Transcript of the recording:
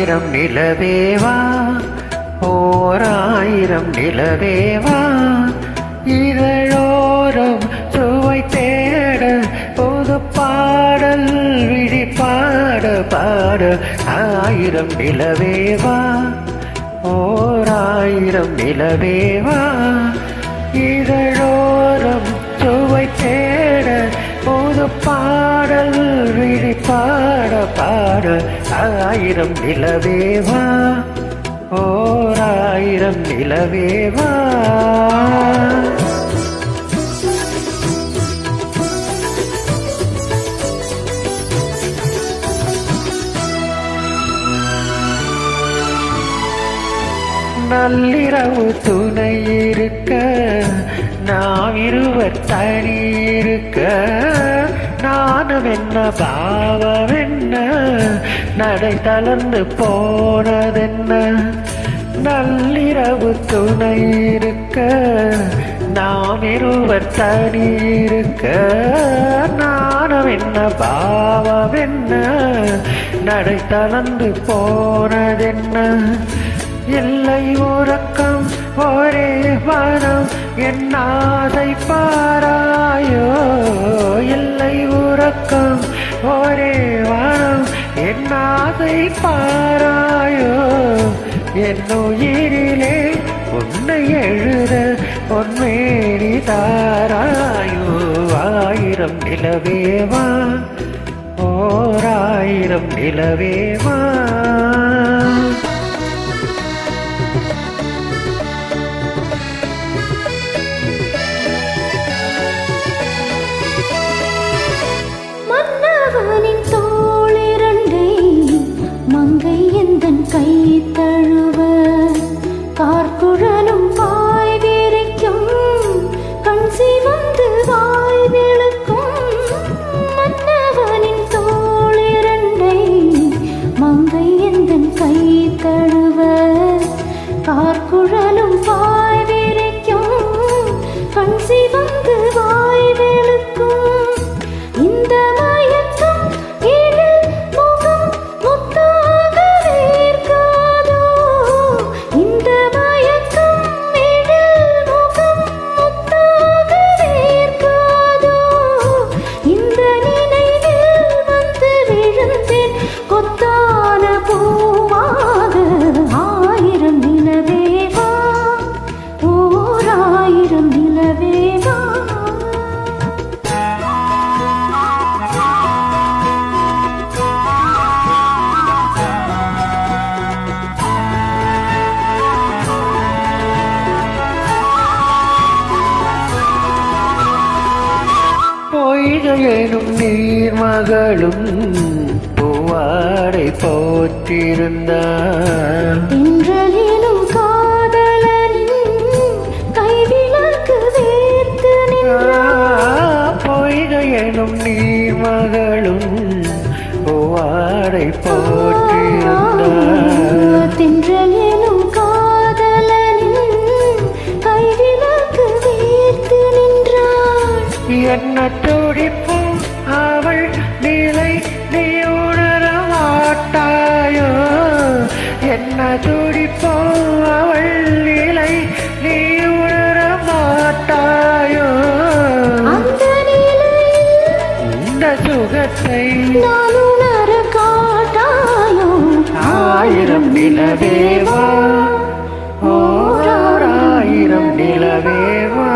ஓராயிரம் நிலவேவா, ஓராயிரம் நிலவேவா, இதழோரம் சுவை தேட புது பாடல் விழி பாட பாட. ஆயிரம் நிலவேவா, ஓராயிரம் நிலவேவா, இதழோரம் சுவை தேட புது பாடல் விழி பாட பாட. ஆயிரம் நிலவேவா, ஓராயிரம் நிலவேவா. நள்ளிரவு துணை இருக்க நாம் இருவர் தனி இருக்க, நானும் என்ன பாவம் என்ன நடை தளர்ந்து போனதென்ன. நள்ளிரவு துணை இருக்க நாம் இருவர் தனி இருக்க, நானும் என்ன பாவம் என்ன நடை தளர்ந்து போனதென்ன. இல்லை உறக்கம் ஒரே மனம் என் ஆசை பாராயோ, இல்லை உறக்கம் ஒரே மனம் என் ஆசை பாராயோ. என் உயிரிலே உன்னை எழுத பொன்மேனி தாராயோ. ஆயிரம் நிலவேவா, ஓராயிரம் நிலவேவா. கை தழுவ கார்குழலும் பாய் விரிக்கும், கண் சிவந்து வாய் விழுக்கும். மன்னவனின் தோளிரண்டை மங்கை எந்தன் கை தழுவ கார்குழலும் பாய் விரிக்கும், கண் சிவந்து வாய் விழுக்கும். இந்த மயக்கம் இதில் முகம் முத்தாக வேர்க்காதோ, இந்த மயக்கம் இதில் முகம் முத்தாக வேர்க்காதோ. இந்த நினைவில் வந்து விழுந்தேன் கொத்தான பூவாக. ஆயிரம் நிலவேவா, ஓராயிரம் நிலவேவா. பொய்கையெனும் நீர்மகளும் பூவாடை போற்றிருந்தார், தென்றலிலும் காதலனின் கைவிளக்கு வேர்த்து நின்றார். பொய்கையெனும் நீர்மகளும் பூவாடை போற்றிருந்தார், தென்றலிலும் காதலனின் கைவிளக்கு வேர்த்து நின்றார். என்ன துடிப்பும் அவள் நிலை நீ உணர மாட்டாயோ, என்ன துடிப்பும் அவள் நிலை நீ உணர மாட்டாயோ. அந்த நிலையில் இந்த சுகத்தை நான் உணர காட்டாயோ. ஆயிரம் நிலவேவா, ஓராயிரம் நிலவேவா.